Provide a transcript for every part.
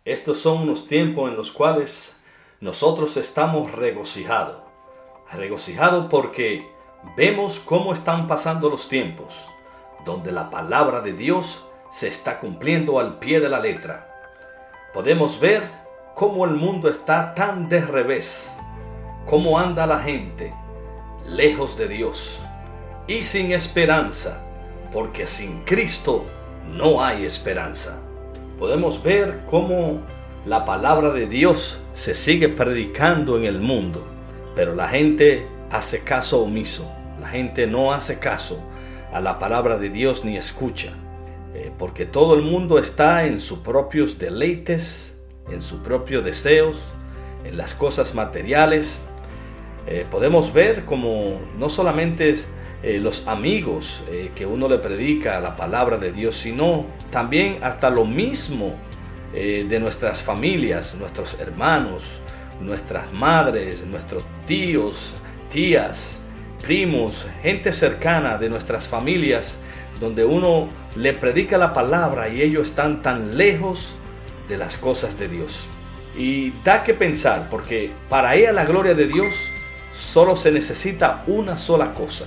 Estos son unos tiempos en los cuales nosotros estamos regocijados. Regocijados porque vemos cómo están pasando los tiempos, donde la palabra de Dios se está cumpliendo al pie de la letra. Podemos ver cómo el mundo está tan de revés, cómo anda la gente lejos de Dios y sin esperanza, porque sin Cristo no hay esperanza. Podemos ver cómo la palabra de Dios se sigue predicando en el mundo, pero la gente hace caso omiso. La gente no hace caso a la palabra de Dios ni escucha, porque todo el mundo está en sus propios deleites, en sus propios deseos, en las cosas materiales. Podemos ver como no solamente los amigos que uno le predica la palabra de Dios, sino también hasta lo mismo de nuestras familias, nuestros hermanos, nuestras madres, nuestros tíos, tías, primos, gente cercana de nuestras familias, donde uno le predica la palabra y ellos están tan lejos de las cosas de Dios. Y da que pensar, porque para ir a la gloria de Dios solo se necesita una sola cosa.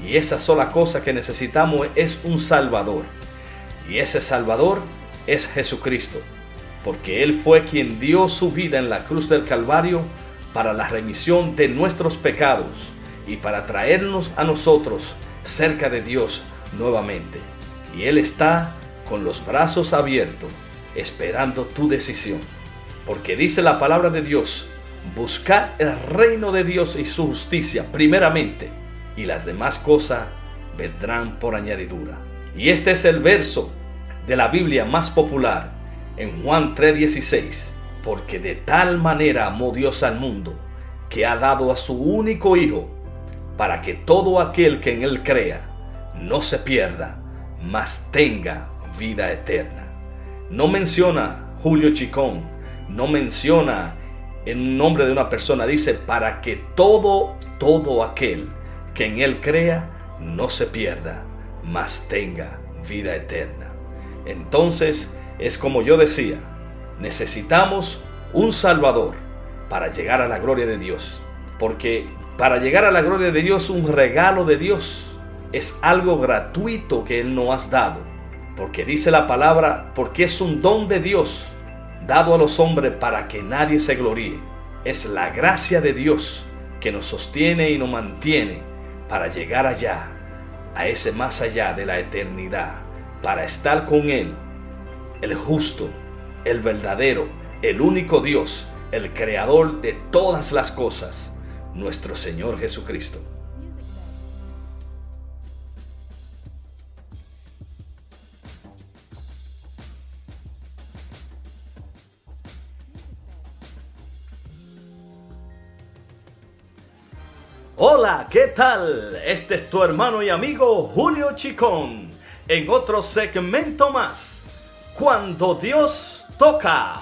Y esa sola cosa que necesitamos es un Salvador. Y ese Salvador es Jesucristo, porque Él fue quien dio su vida en la cruz del Calvario para la remisión de nuestros pecados y para traernos a nosotros cerca de Dios nuevamente. Y Él está con los brazos abiertos esperando tu decisión, porque dice la palabra de Dios: buscad el reino de Dios y su justicia primeramente, y las demás cosas vendrán por añadidura. Y este es el verso de la Biblia más popular en Juan 3:16, porque de tal manera amó Dios al mundo, que ha dado a su único Hijo, para que todo aquel que en Él crea no se pierda, mas tenga vida eterna. No menciona Julio Chicón, no menciona en nombre de una persona, dice para que todo aquel que en Él crea no se pierda, mas tenga vida eterna. Entonces es como yo decía, necesitamos un Salvador para llegar a la gloria de Dios, porque para llegar a la gloria de Dios, un regalo de Dios, es algo gratuito que Él nos ha dado, porque dice la palabra, porque es un don de Dios dado a los hombres para que nadie se gloríe. Es la gracia de Dios que nos sostiene y nos mantiene para llegar allá, a ese más allá de la eternidad, para estar con Él, el justo, el verdadero, el único Dios, el creador de todas las cosas, nuestro Señor Jesucristo. Hola, ¿qué tal? Este es tu hermano y amigo Julio Chicón, en otro segmento más, Cuando Dios Toca.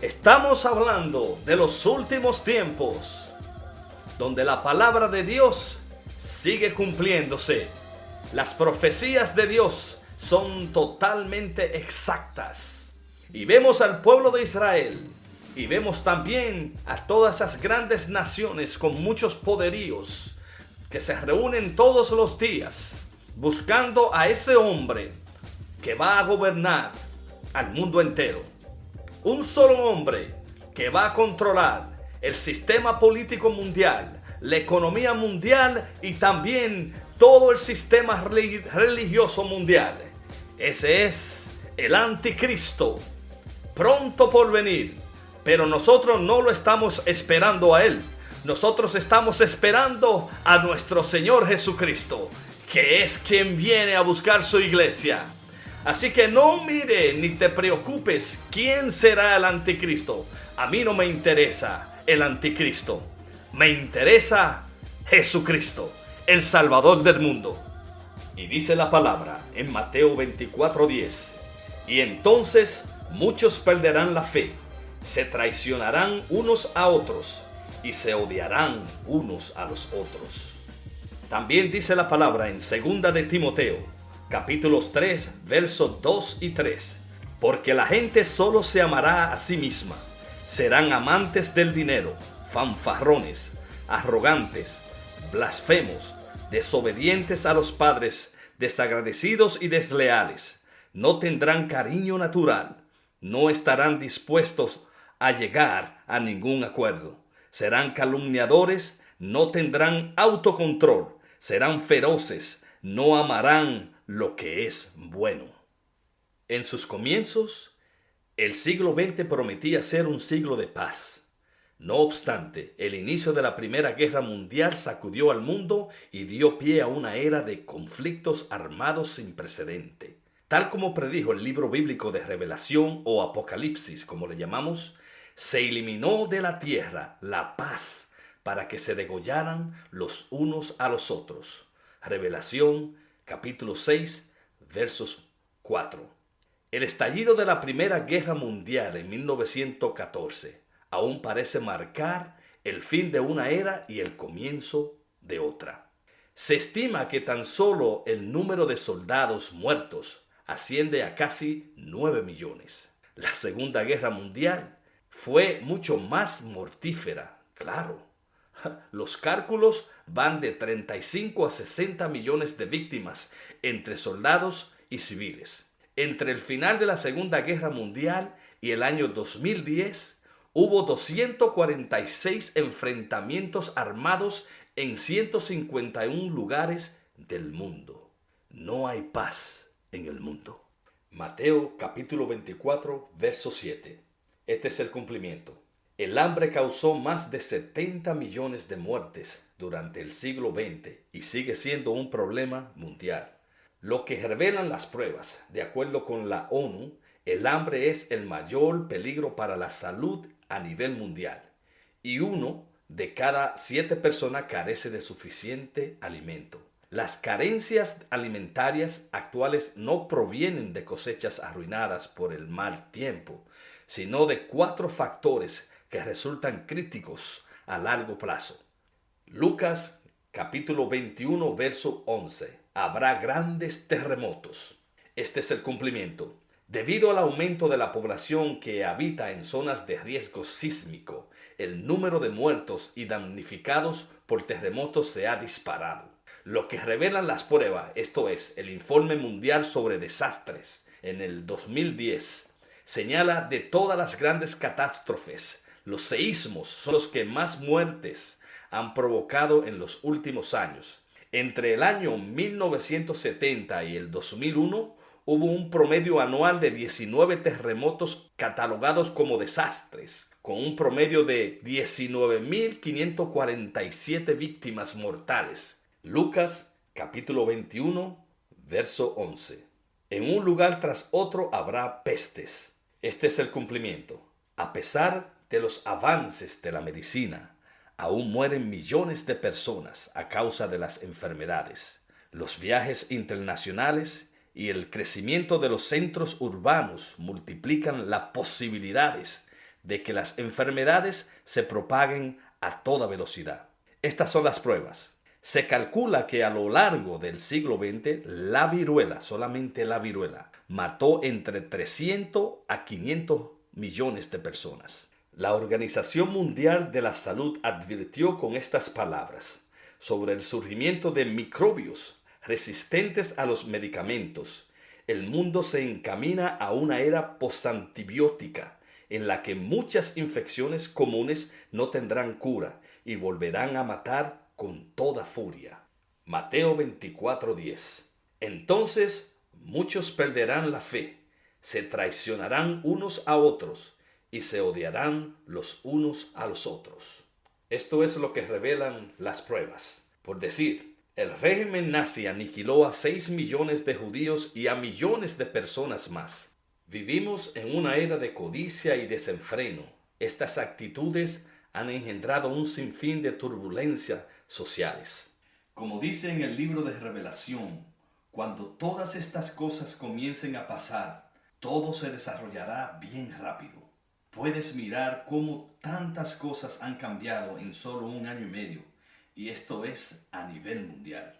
Estamos hablando de los últimos tiempos, donde la palabra de Dios sigue cumpliéndose. Las profecías de Dios son totalmente exactas. Y vemos al pueblo de Israel, y vemos también a todas esas grandes naciones con muchos poderíos que se reúnen todos los días buscando a ese hombre que va a gobernar al mundo entero. Un solo hombre que va a controlar el sistema político mundial, la economía mundial y también todo el sistema religioso mundial. Ese es el anticristo, pronto por venir. Pero nosotros no lo estamos esperando a Él. Nosotros estamos esperando a nuestro Señor Jesucristo, que es quien viene a buscar su iglesia. Así que no mire ni te preocupes quién será el anticristo. A mí no me interesa el anticristo. Me interesa Jesucristo, el Salvador del mundo. Y dice la palabra en Mateo 24:10. Y entonces muchos perderán la fe, se traicionarán unos a otros y se odiarán unos a los otros. También dice la palabra en 2 de Timoteo, capítulos 3, versos 2 y 3. Porque la gente solo se amará a sí misma. Serán amantes del dinero, fanfarrones, arrogantes, blasfemos, desobedientes a los padres, desagradecidos y desleales. No tendrán cariño natural. No estarán dispuestos a llegar a ningún acuerdo. Serán calumniadores, no tendrán autocontrol. Serán feroces, no amarán lo que es bueno. En sus comienzos, el siglo XX prometía ser un siglo de paz. No obstante, el inicio de la Primera Guerra Mundial sacudió al mundo y dio pie a una era de conflictos armados sin precedente. Tal como predijo el libro bíblico de Revelación o Apocalipsis, como le llamamos, se eliminó de la tierra la paz para que se degollaran los unos a los otros. Revelación capítulo 6, versos 4. El estallido de la Primera Guerra Mundial en 1914 aún parece marcar el fin de una era y el comienzo de otra. Se estima que tan solo el número de soldados muertos asciende a casi 9 millones. La Segunda Guerra Mundial fue mucho más mortífera, claro. Los cálculos van de 35 a 60 millones de víctimas entre soldados y civiles. Entre el final de la Segunda Guerra Mundial y el año 2010, hubo 246 enfrentamientos armados en 151 lugares del mundo. No hay paz en el mundo. Mateo capítulo 24, verso 7. Este es el cumplimiento. El hambre causó más de 70 millones de muertes durante el siglo XX y sigue siendo un problema mundial. Lo que revelan las pruebas, de acuerdo con la ONU, el hambre es el mayor peligro para la salud a nivel mundial y 1 de cada 7 personas carece de suficiente alimento. Las carencias alimentarias actuales no provienen de cosechas arruinadas por el mal tiempo, sino de 4 factores que resultan críticos a largo plazo. Lucas capítulo 21, verso 11. Habrá grandes terremotos. Este es el cumplimiento. Debido al aumento de la población que habita en zonas de riesgo sísmico, el número de muertos y damnificados por terremotos se ha disparado. Lo que revelan las pruebas, esto es, el Informe Mundial sobre Desastres en el 2010, señala de todas las grandes catástrofes, los seísmos son los que más muertes han provocado en los últimos años. Entre el año 1970 y el 2001 hubo un promedio anual de 19 terremotos catalogados como desastres, con un promedio de 19.547 víctimas mortales. Lucas capítulo 21, verso 11. En un lugar tras otro habrá pestes. Este es el cumplimiento. A pesar de los avances de la medicina, aún mueren millones de personas a causa de las enfermedades. Los viajes internacionales y el crecimiento de los centros urbanos multiplican las posibilidades de que las enfermedades se propaguen a toda velocidad. Estas son las pruebas. Se calcula que a lo largo del siglo XX la viruela, solamente la viruela, mató entre 300 a 500 millones de personas. La Organización Mundial de la Salud advirtió con estas palabras sobre el surgimiento de microbios resistentes a los medicamentos. El mundo se encamina a una era postantibiótica en la que muchas infecciones comunes no tendrán cura y volverán a matar con toda furia. Mateo 24:10. Entonces muchos perderán la fe, se traicionarán unos a otros y se odiarán los unos a los otros. Esto es lo que revelan las pruebas. Por decir, el régimen nazi aniquiló a 6 millones de judíos y a millones de personas más. Vivimos en una era de codicia y desenfreno. Estas actitudes han engendrado un sinfín de turbulencias sociales. Como dice en el libro de Revelación, cuando todas estas cosas comiencen a pasar, todo se desarrollará bien rápido. Puedes mirar cómo tantas cosas han cambiado en solo 1 año y medio, y esto es a nivel mundial.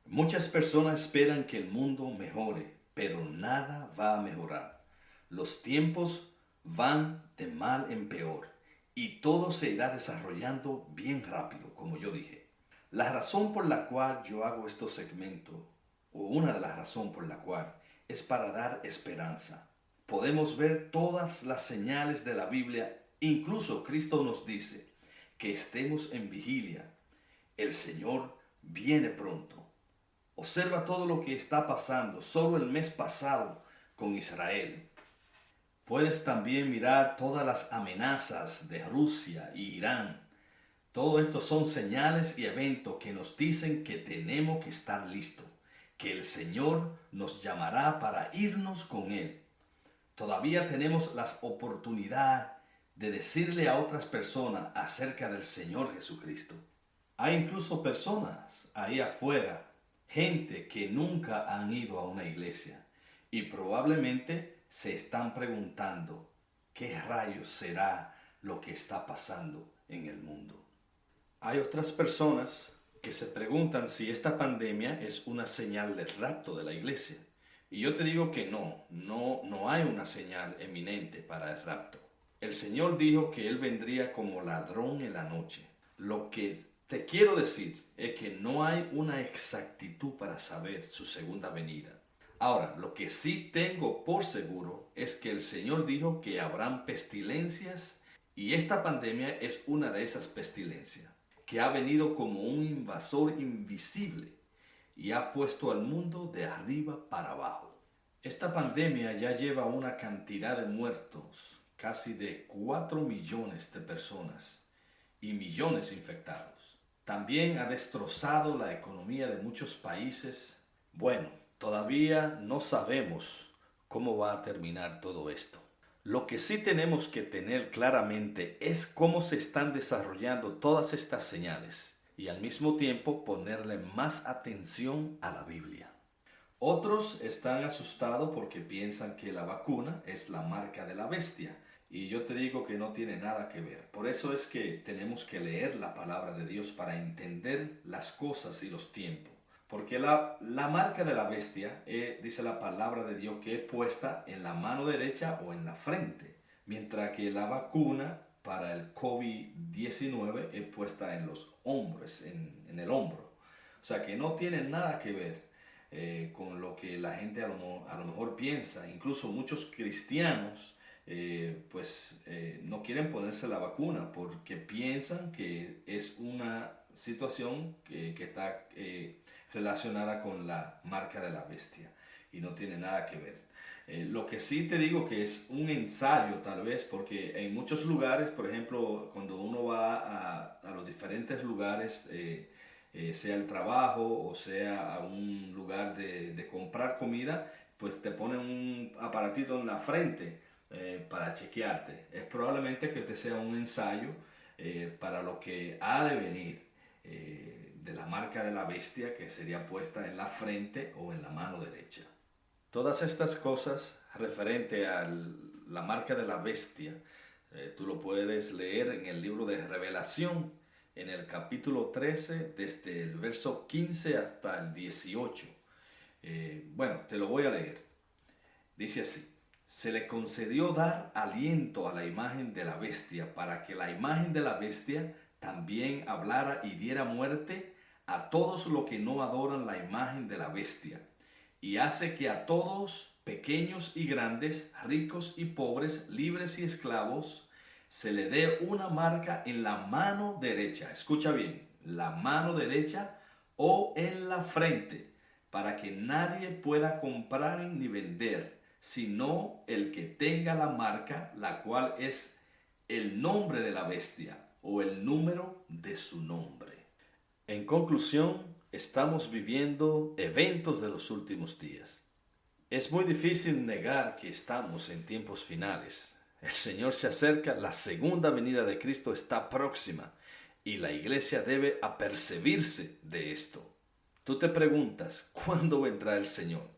Muchas personas esperan que el mundo mejore, pero nada va a mejorar, Los tiempos van de mal en peor y todo se irá desarrollando bien rápido, como yo dije. La razón por la cual yo hago estos segmentos, o una de las razones por la cual, es para dar esperanza. Podemos ver todas las señales de la Biblia, incluso Cristo nos dice que estemos en vigilia. El Señor viene pronto. Observa todo lo que está pasando solo el mes pasado con Israel. Puedes también mirar todas las amenazas de Rusia y Irán. Todo esto son señales y eventos que nos dicen que tenemos que estar listos, que el Señor nos llamará para irnos con Él. Todavía tenemos la oportunidad de decirle a otras personas acerca del Señor Jesucristo. Hay incluso personas ahí afuera, gente que nunca han ido a una iglesia y probablemente se están preguntando qué rayos será lo que está pasando en el mundo. Hay otras personas que se preguntan si esta pandemia es una señal del rapto de la iglesia. Y yo te digo que no hay una señal eminente para el rapto. El Señor dijo que Él vendría como ladrón en la noche. Lo que te quiero decir es que no hay una exactitud para saber su segunda venida. Ahora, lo que sí tengo por seguro es que el Señor dijo que habrán pestilencias y esta pandemia es una de esas pestilencias, que ha venido como un invasor invisible y ha puesto al mundo de arriba para abajo. Esta pandemia ya lleva una cantidad de muertos, casi de 4 millones de personas y millones infectados. También ha destrozado la economía de muchos países. Bueno, todavía no sabemos cómo va a terminar todo esto. Lo que sí tenemos que tener claramente es cómo se están desarrollando todas estas señales y al mismo tiempo ponerle más atención a la Biblia. Otros están asustados porque piensan que la vacuna es la marca de la bestia y yo te digo que no tiene nada que ver. Por eso es que tenemos que leer la palabra de Dios para entender las cosas y los tiempos. Porque la marca de la bestia, dice la palabra de Dios, que es puesta en la mano derecha o en la frente, mientras que la vacuna para el COVID-19 es puesta en los hombros, en el hombro. O sea que no tiene nada que ver con lo que la gente a lo mejor piensa. Incluso muchos cristianos no quieren ponerse la vacuna porque piensan que es una situación que está relacionada con la marca de la bestia y no tiene nada que ver. Lo que sí te digo que es un ensayo tal vez, porque en muchos lugares, por ejemplo, cuando uno va a los diferentes lugares, sea el trabajo o sea a un lugar de comprar comida, pues te ponen un aparatito en la frente para chequearte. Es probablemente que te sea un ensayo para lo que ha de venir de la marca de la bestia, que sería puesta en la frente o en la mano derecha. Todas estas cosas referente a la marca de la bestia, tú lo puedes leer en el libro de Revelación, en el capítulo 13, desde el verso 15 hasta el 18. Bueno, te lo voy a leer. Dice así: se le concedió dar aliento a la imagen de la bestia, para que la imagen de la bestia también hablara y diera muerte a todos los que no adoran la imagen de la bestia, y hace que a todos, pequeños y grandes, ricos y pobres, libres y esclavos, se le dé una marca en la mano derecha. Escucha bien, la mano derecha o en la frente, para que nadie pueda comprar ni vender, sino el que tenga la marca, la cual es el nombre de la bestia o el número de su nombre. En conclusión, estamos viviendo eventos de los últimos días. Es muy difícil negar que estamos en tiempos finales. El Señor se acerca, la segunda venida de Cristo está próxima y la iglesia debe apercibirse de esto. Tú te preguntas, ¿cuándo vendrá el Señor?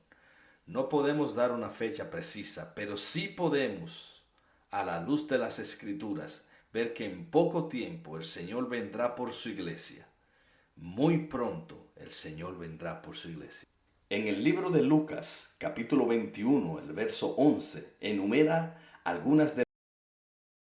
No podemos dar una fecha precisa, pero sí podemos, a la luz de las Escrituras, ver que en poco tiempo el Señor vendrá por su iglesia. Muy pronto el Señor vendrá por su iglesia. En el libro de Lucas, capítulo 21, el verso 11, enumera algunas de